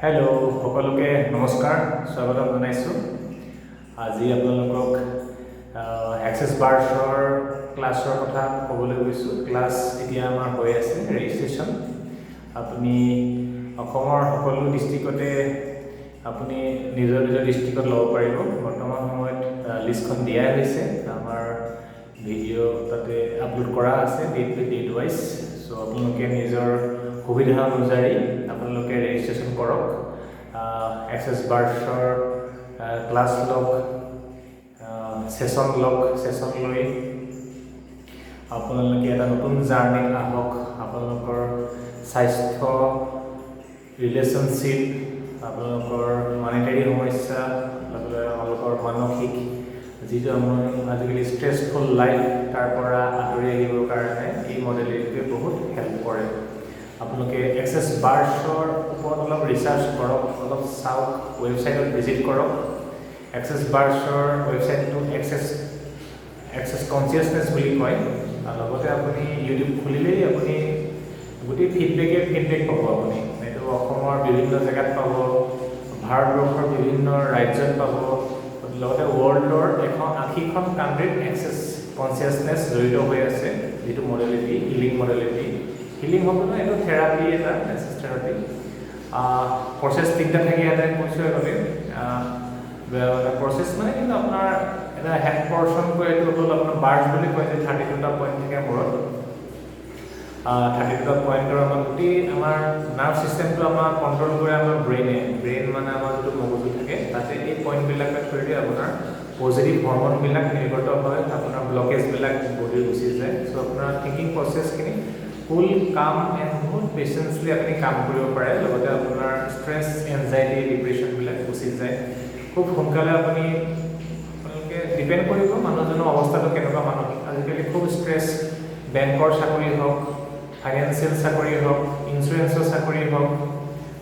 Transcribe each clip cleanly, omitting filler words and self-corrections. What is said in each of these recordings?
Hello' সকলোকে নমস্কাৰ স্বাগতম জনাইছোঁ আজি আপোনালোকক এক্সেছ বাৰ্ছৰ ক্লাছৰ কথা ক'বলৈ গৈছোঁ ক্লাছ এতিয়া আমাৰ হৈ আছে ৰেজিষ্ট্ৰেশ্যন আপুনি অসমৰ সকলো ডিষ্ট্ৰিক্টতে আপুনি নিজৰ ডিষ্ট্ৰিক্টত ল'ব পাৰিব বৰ্তমান সময়ত লিষ্টখন দিয়া হৈছে আমাৰ ভিডিঅ' তাতে আপলোড কৰা আছে ডেট ৱাইজ চ' আপোনালোকে নিজৰ সুবিধা অনুযায়ী আপোনালোকে ৰেজিষ্ট্ৰেশ্যন কৰক এক্সেছ বাৰ্ছৰ ক্লাছ লওক ছেশ্যন লৈ আপোনালোকে এটা নতুন জাৰ্ণিত আহক আপোনালোকৰ স্বাস্থ্য ৰিলেশ্যনশ্বিপ আপোনালোকৰ মনিটাৰী সমস্যা আপোনালোকৰ মানসিক যিটো আমাৰ আজিকালি ষ্ট্ৰেছফুল লাইফ তাৰ পৰা আঁতৰি আহিবৰ কাৰণে এই মডেলিটিটোৱে বহুত হেল্প কৰে আপোনালোকে এক্সেছ বাৰ্ছৰ ওপৰত অলপ ৰিচাৰ্চ কৰক অলপ চাওক ৱেবছাইটত ভিজিট কৰক এক্সেছ বাৰ্ছৰ ৱেবছাইটটো এক্সেছ কনচিয়াছনেছ বুলি কয় আৰু লগতে আপুনি ইউটিউব খুলিলেই আপুনি গোটেই ফিডবেক পাব আপুনি এইটো অসমৰ বিভিন্ন জেগাত পাব ভাৰতবৰ্ষৰ বিভিন্ন ৰাজ্যত পাব লগতে ৱৰ্ল্ডৰ 180খন কাণ্ট্ৰিত এক্সেছ কনচিয়াছনেছ জড়িত হৈ আছে যিটো মডেলিটি হিলিং হ'ব নহয় এইটো থেৰাপি এটা এক্সেছ থেৰাপি প্ৰচেছ তিনিটা থাকে ইয়াতে কৈছোঁ আগতে প্ৰচেছ মানে কিন্তু আপোনাৰ এটা হেড পৰ্চন কৈ এইটো হ'ল আপোনাৰ বাৰ্ছ বুলি কয় যে 32টা পইণ্ট থাকে মূৰত 32টা পইণ্টৰ আমাৰ গোটেই আমাৰ নাৰ্ভ ছিষ্টেমটো আমাৰ কণ্ট্ৰল কৰে আমাৰ ব্ৰেইন মানে আমাৰ যিটো মগজু থাকে তাতে এই পইণ্টবিলাকে থৈ আপোনাৰ পজিটিভ হৰমনবিলাক নিৰ্গত হয় আপোনাৰ ব্লকেজবিলাক বডিৰ গুচি যায় চ' আপোনাৰ থিংকিং প্ৰচেছখিনি ফুল কাম এণ্ড বহুত পেচেঞ্চলি আপুনি কাম কৰিব পাৰে লগতে আপোনাৰ ষ্ট্ৰেছ এনজাইটি ডিপ্ৰেশ্যনবিলাক গুচি যায় খুব সোনকালে আপোনালোকে ডিপেণ্ড কৰিব মানুহজনৰ অৱস্থাটো কেনেকুৱা মানসিক আজিকালি খুব ষ্ট্ৰেছ বেংকৰ চাকৰি হওক ফাইনেন্সিয়েল চাকৰি হওক ইঞ্চুৰেঞ্চৰ চাকৰি হওক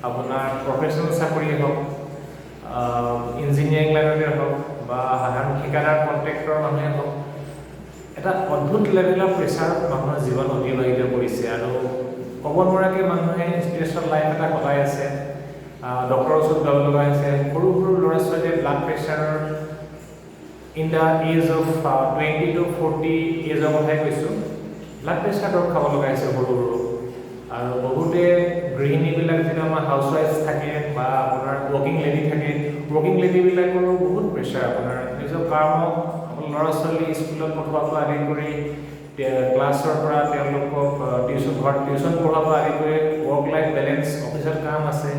আপোনাৰ প্ৰফেচনেল চাকৰি হওক ইঞ্জিনিয়াৰিং লাইনতে হওক বা সাধাৰণ ঠিকাদাৰ কণ্ট্ৰেক্টৰ মানুহে হওক এটা অদ্ভুত লেভেলৰ প্ৰেছাৰত মানুহৰ জীৱন অতিবাহিত কৰিছে আৰু ক'ব নোৱাৰাকৈ মানুহে ষ্ট্ৰেছৰ লাইফ এটা কটাই আছে ডক্টৰৰ ওচৰত যাব লগা হৈছে সৰু ল'ৰা ছোৱালীয়ে ব্লাড প্ৰেছাৰৰ in the age of 20 to 40 এজৰ কথাই কৈছোঁ ব্লাড প্ৰেছাৰ দৰৱ খাব লগা হৈছে সৰু আৰু বহুতে গৃহিণীবিলাক যিটো আমাৰ হাউচৱাইফ থাকে বা আপোনাৰ ৱৰ্কিং লেডিবিলাকৰো বহুত প্ৰেছাৰ আপোনাৰ নিজৰ কামক ল'ৰা ছোৱালী স্কুলত পঠোৱাৰ পৰা আদি কৰি ক্লাছৰ পৰা তেওঁলোকক ঘৰত টিউশ্যন পঢ়োৱাৰ পৰা আদি কৰি ৱৰ্ক লাইফ বেলেঞ্চ অফিচত কাম আছে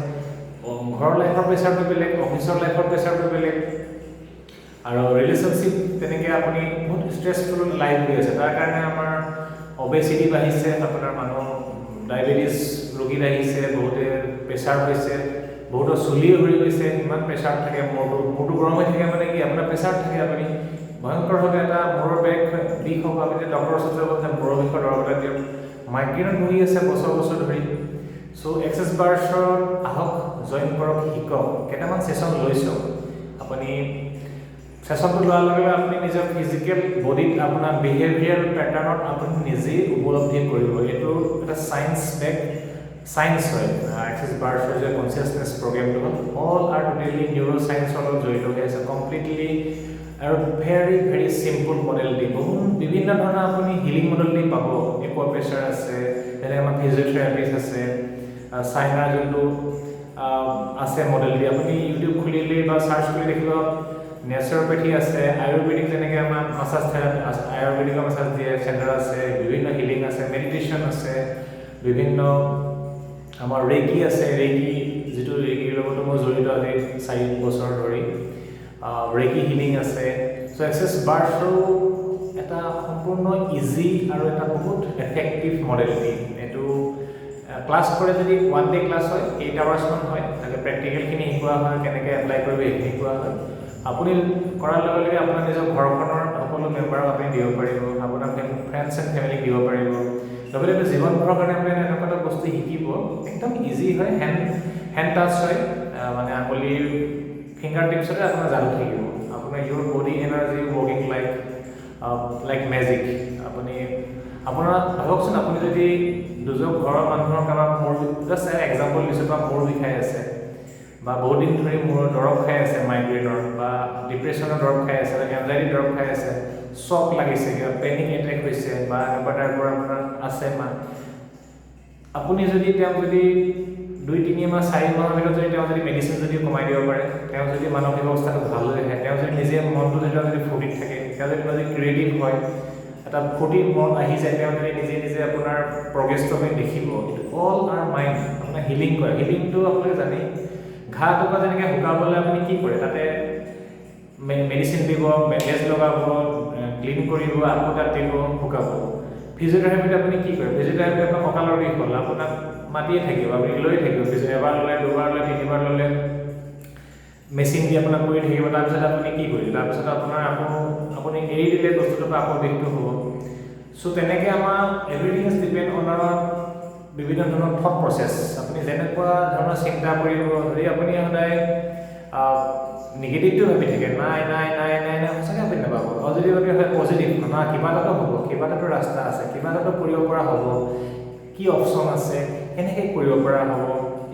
ঘৰৰ লাইফৰ প্ৰেছাৰটো বেলেগ অফিচৰ লাইফৰ প্ৰেছাৰটো বেলেগ আৰু ৰিলেশ্যনশ্বিপ তেনেকৈ আপুনি বহুত ষ্ট্ৰেছফুল লাইফ হৈ আছে তাৰ কাৰণে আমাৰ অবেচিটি বাঢ়িছে আপোনাৰ মানুহ ডায়েবেটিছ ৰোগী আহিছে বহুতে প্ৰেছাৰ হৈছে বহুতৰ চুলিও সৰি গৈছে ইমান প্ৰেছাৰ থাকে মূৰটো গৰম হৈ থাকে মানে কি আপোনাৰ প্ৰেছাৰ থাকে আপুনি ভয়ংকৰভাৱে এটা মূৰৰ বিষ হ'ব আপুনি ডক্টৰৰ ওচৰত যাব যে মূৰৰ বিষৰ দৰৱ এটা দিয়ক মাইগ্ৰেইনত ভুগি আছে বছৰ ধৰি চ' এক্সেছ বাৰ্ছৰ আহক জইন কৰক শিকক কেইটামান ছেশ্যন লৈ চাওক আপুনি ছেশ্যনটো লোৱাৰ লগে লগে আপুনি নিজৰ ফিজিকেল বডিত আপোনাৰ বিহেভিয়াৰ পেটাৰ্ণত আপুনি নিজেই উপলব্ধি কৰিব এইটো এটা চায়েন্স হয় এক্সেছ বাৰ্ছৰ যে কনচিয়াছনেছ প্ৰগ্ৰেমটো হ'ল অল আৰ টোটেলি নিউৰ' চায়েন্সৰ লগত জড়িত হৈ আছে কমপ্লিটলি আৰু ভেৰি ভেৰি চিম্পল মডেলিটি বিভিন্ন ধৰণৰ আপুনি হিলিং মডেলিটি পাব একুৱাপ্ৰেছাৰ আছে যেনে আমাৰ ফিজিঅ'থেৰাপিষ্ট আছে চাইনাৰ যোনটো আছে মডেলিটি আপুনি ইউটিউব খুলিলেই বা চাৰ্চ কৰি দেখিব নেচাৰোপেথি আছে আয়ুৰ্বেদিক যেনেকৈ আমাৰ মাছাজ থেৰাপি আয়ুৰ্বেদিকৰ মাছাজ দিয়ে চেণ্টাৰ আছে বিভিন্ন হিলিং আছে মেডিটেশ্যন আছে বিভিন্ন আমাৰ ৰেকি আছে যিটো ৰেকিৰ লগতো মই জড়িত আজি 4 বছৰ ধৰি ৰেকি হিলিং আছে চ' এক্সেছ বাৰ্ছৰো এটা সম্পূৰ্ণ ইজি আৰু এটা বহুত এফেক্টিভ মডেলিটি এইটো ক্লাছ কৰে যদি 1 ডে ক্লাছ হয় 8 আৱাৰ্ছমান হয় তাকে প্ৰেক্টিকেলখিনি শিকোৱা হয় কেনেকৈ এপ্লাই কৰিব এইখিনি শিকোৱা হয় আপুনি কৰাৰ লগে লগে আপোনাৰ নিজৰ ঘৰখনৰ সকলো মেম্বাৰক আপুনি দিব পাৰিব আপোনাৰ ফ্ৰেণ্ডছ এণ্ড ফেমিলিক দিব পাৰিব লগতে জীৱনভৰৰ কাৰণে আপুনি এনেকুৱা এটা বস্তু শিকিব একদম ইজি হয় হেণ্ড টাচ হয় মানে আঙুলিৰ ফিংগাৰ টিপছতে আপোনাৰ যাদু থাকিব আপোনাৰ your body energy working like magic আপুনি আপোনাৰ ভাবকচোন আপুনি যদি দুজন ঘৰৰ মানুহৰ কাৰোবাৰ মূৰ জাষ্ট এক্সাম্পল দিছোঁ বা মূৰ বিষাই আছে বা বহুত দিন ধৰি মূৰৰ দৰৱ খাই আছে মাইগ্ৰেইনৰ বা ডিপ্ৰেশ্যনৰ দৰৱ খাই আছে বা এনজাইটি দৰৱ খাই আছে, শ্বক লাগিছে, কিবা পেনিক এটেক হৈছে বা এনেকুৱা টাইপৰ আপোনাৰ আছে আপুনি যদি তেওঁক যদি 2-3 মাহ 4 মাহৰ ভিতৰত যদি তেওঁ যদি মেডিচিন যদি কমাই দিব পাৰে, তেওঁ যদি মানসিক অৱস্থাটো ভাল হৈ আহে, তেওঁ যদি নিজে মনটো যদি ফূৰ্তিত থাকে, তেওঁ যদি ক্ৰিয়েটিভ হয়, এটা ফূৰ্তি মন আহি যায়, তেওঁ যদি নিজে নিজে আপোনাৰ প্ৰগ্ৰেছটো আপুনি দেখিব। অল আৰ মাইণ্ড আপোনাৰ হিলিং কৰে। হিলিংটো আপোনালোকে জানেই, ঘাঁ টুকুৰা যেনেকৈ শুকাবলৈ আপুনি কি কৰে, তাতে মেডিচিন দিব, বেণ্ডেজ লগাব, ক্লিন কৰিব, আকৌ তাত দিব, শুকাব। ফিজিঅ'থেৰাপিত আপুনি কি কৰে, ফিজিঅ'থেৰাপিত আপোনাৰ কঁকালৰ বিষ হ'ল, আপোনাক মাতিয়ে থাকিব, আপুনি লৈ থাকিব, এবাৰ ল'লে, 2বাৰ ল'লে, 3বাৰ ল'লে, মেচিন দি আপোনাক কৰি থাকিব। তাৰপিছত আপুনি কি কৰিলে, তাৰপিছত আপোনাৰ আকৌ আপুনি এৰি দিলে বস্তুটোৰ পৰা আকৌ বিষটো হ'ব। চ' তেনেকৈ আমাৰ everything is depend on our বিভিন্ন ধৰণৰ থট প্ৰচেছ। আপুনি যেনেকুৱা ধৰণৰ চিন্তা কৰিব, যদি আপুনি সদায় নিগেটিভটো ভাবি থাকে, নাই নাই নাই নাই নাই, সঁচাকৈ আপুনি নাপাব। আৰু যদি আপুনি হয় পজিটিভ, না কিবা এটাতো হ'ব, কিবা এটাতো ৰাস্তা আছে, কিবা এটাতো কৰিব পৰা হ'ব, কি অপশ্যন আছে, কেনেকৈ কৰিব পৰা হ'ব,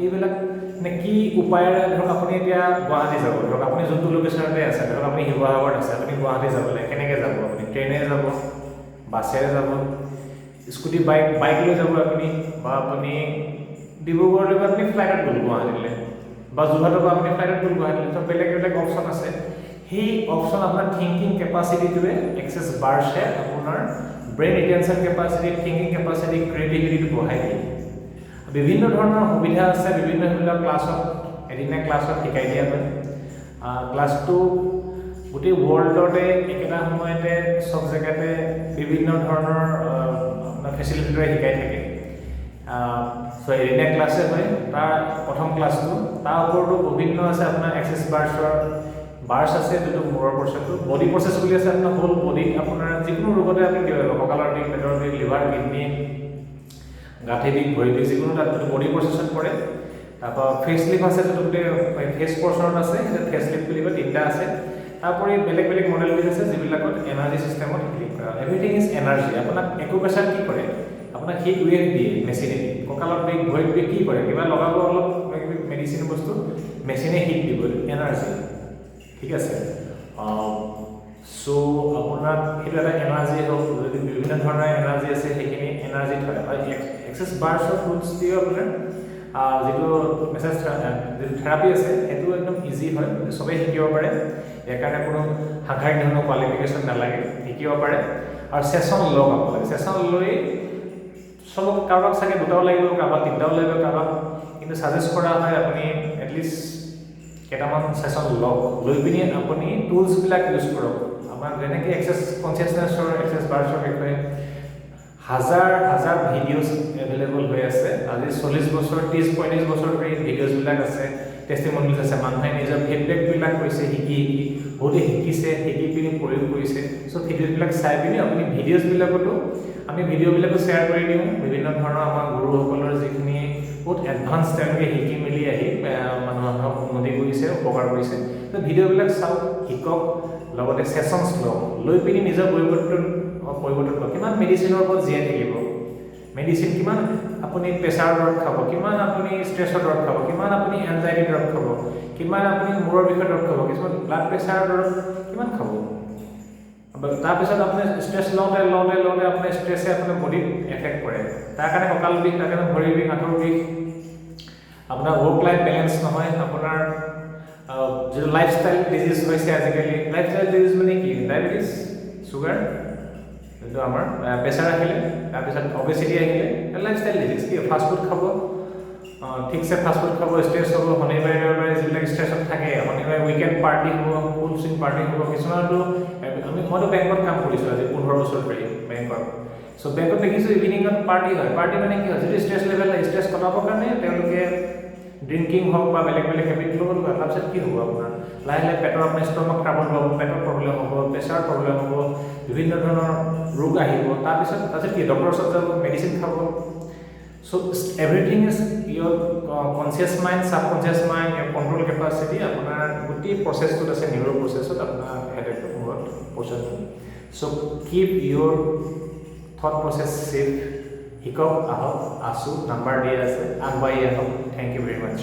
এইবিলাক মানে কি উপায়েৰে, ধৰক আপুনি এতিয়া গুৱাহাটী যাব, ধৰক আপুনি যোনটো লোকেশ্যনতে আছে, ধৰক আপুনি শিৱসাগৰত আছে, আপুনি গুৱাহাটী যাবলৈ কেনেকৈ যাব, আপুনি ট্ৰেইনেৰে যাব, বাছেৰে যাব, স্কুটি বাইক লৈ যাব আপুনি, বা আপুনি ডিব্ৰুগড়লৈ গৈ আপুনি ফ্লাইটত গ'ল গুৱাহাটীলৈ, বা যোৰহাটৰ পৰা আপুনি ফ্লাইটত গ'ল গুৱাহাটীলৈ, তো বেলেগ বেলেগ অপশ্যন আছে। সেই অপশ্যন আপোনাৰ থিংকিং কেপাচিটিটোৱে এক্সেছ বাৰ্ছে আপোনাৰ brain retention capacity, thinking capacity, ক্ৰিয়েটিভিটিটো বঢ়াই দিয়ে। বিভিন্ন ধৰণৰ সুবিধা আছে, বিভিন্ন ধৰণৰ ক্লাছত এদিনীয়া ক্লাছত শিকাই দিয়া হয়। ক্লাছটো গোটেই ৱৰ্ল্ডতে একেটা সময়তে চব জেগাতে বিভিন্ন ধৰণৰ আপোনাৰ ফেচিলিটিৰে শিকাই থাকে। চ' এদিনীয়া ক্লাছে হয়। তাৰ প্ৰথম ক্লাছটো, তাৰ ওপৰতো বিভিন্ন আছে আপোনাৰ এক্সেছ বাৰ্ছ আছে, যিটো মূৰৰ প্ৰচেছটো, বডি প্ৰচেছ বুলি আছে, আপোনাৰ হোল বডিত আপোনাৰ যিকোনো ৰোগতে আপুনি দিব পাৰিব, কঁকালৰ বিষ, পেটৰ বিষ, লিভাৰ, কিডনী, গাঁঠি বিষ, ভৰি বিষ, যিকোনো তাত বডি প্ৰচেছত পৰে। তাৰপৰা ফেচ লিফ্ট আছে, যিটো গোটেই ফেচ পৰ্চনত আছে, সেইটো ফেচ লিফ্ট বুলি কয়, 3টা আছে। তাৰোপৰি বেলেগ বেলেগ মডেলিটিজ আছে, যিবিলাকত এনাৰ্জি চিষ্টেমত ক্লিক কৰা। Everything is energy. আপোনাক একুপ্ৰেছাৰ কি কৰে, আপোনাক হিট ৱেভ দিয়ে মেচিনে, কঁকালত বিষ, ভৰিত বিষ কি কৰে, কিবা লগাব অলপ মেডিচিন বস্তু, মেচিনে হিট দিব, এনাৰ্জি। ঠিক আছে। চ' আপোনাক সেইটো এটা এনাৰ্জি হ'ল, যদি বিভিন্ন ধৰণৰ এনাৰ্জি আছে, সেইখিনি এনাৰ্জিত হয়। এক্সেছ বাৰ্ছ অফ ৰুটছ দিও আপোনাৰ যিটো মেছেজ যিটো থেৰাপি আছে, সেইটো একদম ইজি হয়, চবেই শিকিব পাৰে। ইয়াৰ কাৰণে কোনো সাংঘাতিক ধৰণৰ কোৱালিফিকেশ্যন নালাগে, শিকিব পাৰে। আৰু ছেশ্যন লওক আপোনালোকে, ছেশ্যন লৈ চবক, কাৰোবাক চাগে 2টাও লাগিব, কাৰোবাক 3টাও লাগিব, কাৰোবাক, কিন্তু ছাজেষ্ট কৰা হয় আপুনি এটলিষ্ট কেইটামান ছেশ্যন লওক, লৈ পিনি আপুনি টুলছবিলাক ইউজ কৰক। আমাৰ যেনেকৈ এক্সেছ কনচিয়াছনেছৰ, এক্সেছ বাৰ্ছৰ বিষয়ে হাজাৰ হাজাৰ ভিডিঅ'জ এভেইলেবল হৈ আছে। আজি 40 বছৰ, 30-35 বছৰ ধৰি ভিডিঅ'জবিলাক আছে, টেষ্টিমনিজ আছে, মানুহে নিজৰ ফিডবেকবিলাক কৰিছে, শিকি বহুতে শিকিছে, শিকি পিনি প্ৰয়োগ কৰিছে। চ' ভিডিঅ'বিলাক চাই পিনি আপুনি ভিডিঅ'জবিলাকতো, আমি ভিডিঅ'বিলাকো শ্বেয়াৰ কৰি দিওঁ, বিভিন্ন ধৰণৰ আমাৰ গুৰুসকলৰ যিখিনি বহুত এডভান্স তেওঁলোকে শিকি মেলি আহি মানুহক উন্নতি কৰিছে, উপকাৰ কৰিছে। তো ভিডিঅ'বিলাক চাওক, শিকক, লগতে ছেশ্যনছ লওক, লৈ পিনি নিজৰ পৰিৱৰ্তন লওক। কিমান মেডিচিনৰ ওপৰত জীয়াই থাকিব, মেডিচিন কিমান আপুনি প্ৰেছাৰৰ দৰৱ খাব, কিমান আপুনি ষ্ট্ৰেছৰ দৰৱ খাব, কিমান আপুনি এনজাইটি দৰৱ খাব, কিমান আপুনি মূৰৰ বিষৰ দৰৱ খাব, কিছুমান ব্লাড প্ৰেছাৰৰ দৰৱ কিমান খাব। তাৰপিছত আপুনি ষ্ট্ৰেছ লওঁতে লওঁতে লওঁতে আপোনাৰ ষ্ট্ৰেছে আপোনাৰ বডিত এফেক্ট কৰে। তাৰ কাৰণে কঁকাল বিষ, তাৰ কাৰণে ভৰিৰ বিষ, আঁঠুৰ বিষ, আপোনাৰ ৱৰ্ক লাইফ বেলেঞ্চ নহয়, আপোনাৰ যিটো লাইফষ্টাইল ডিজিজ হৈছে আজিকালি। লাইফষ্টাইল ডিজিজ মানে কি, ডায়েবেটিছ, চুগাৰ, যোনটো আমাৰ প্ৰেছাৰ আহিলে, তাৰপিছত অবেচিটি আহিলে, লাইফষ্টাইল ডিজিজ। কি ফাষ্টফুড খাব, ঠিকছে ফাষ্টফুড খাব, ষ্ট্ৰেছ হ'ব, শনিবাৰে ৰবিবাৰে যিবিলাক ষ্ট্ৰেছত থাকে, শনিবাৰে উইকেণ্ড পাৰ্টি হ'ব, ফুল চুইং পাৰ্টি হ'ব। কিছুমানতো মইতো বেংকত কাম কৰিছোঁ আজি 15 বছৰ ধৰি বেংকত। চ' বেংকত দেখিছোঁ ইভিনিঙত পাৰ্টি হয়। পাৰ্টি মানে কি হয়, যদি ষ্ট্ৰেছ লেভেল, ষ্ট্ৰেছ কটাবৰ কাৰণে তেওঁলোকে ড্ৰিংকিং হওক বা বেলেগ বেলেগ হেবিট ল'ব লগা। তাৰপিছত কি হ'ব, আপোনাৰ লাহে লাহে পেটৰ আপোনাৰ ষ্টমাক ট্ৰাবল হ'ব, পেটৰ প্ৰব্লেম হ'ব, প্ৰেছাৰ প্ৰব্লেম হ'ব, বিভিন্ন ধৰণৰ ৰোগ আহিব। তাৰপিছত কি, ডক্টৰৰ ওচৰত যাব, মেডিচিন খাব। So' everything is your conscious mind, subconscious mind, your control capacity, আপোনাৰ গোটেই প্ৰচেছটোত আছে, নিউৰ' প্ৰচেছত আপোনাৰ হেডেকটো মূৰত প্ৰচেছটো। So' keep your thought process safe. শিকক, আহক, আছোঁ, নাম্বাৰ দিয়া আছে, আগবাঢ়ি আহক। Thank you very much.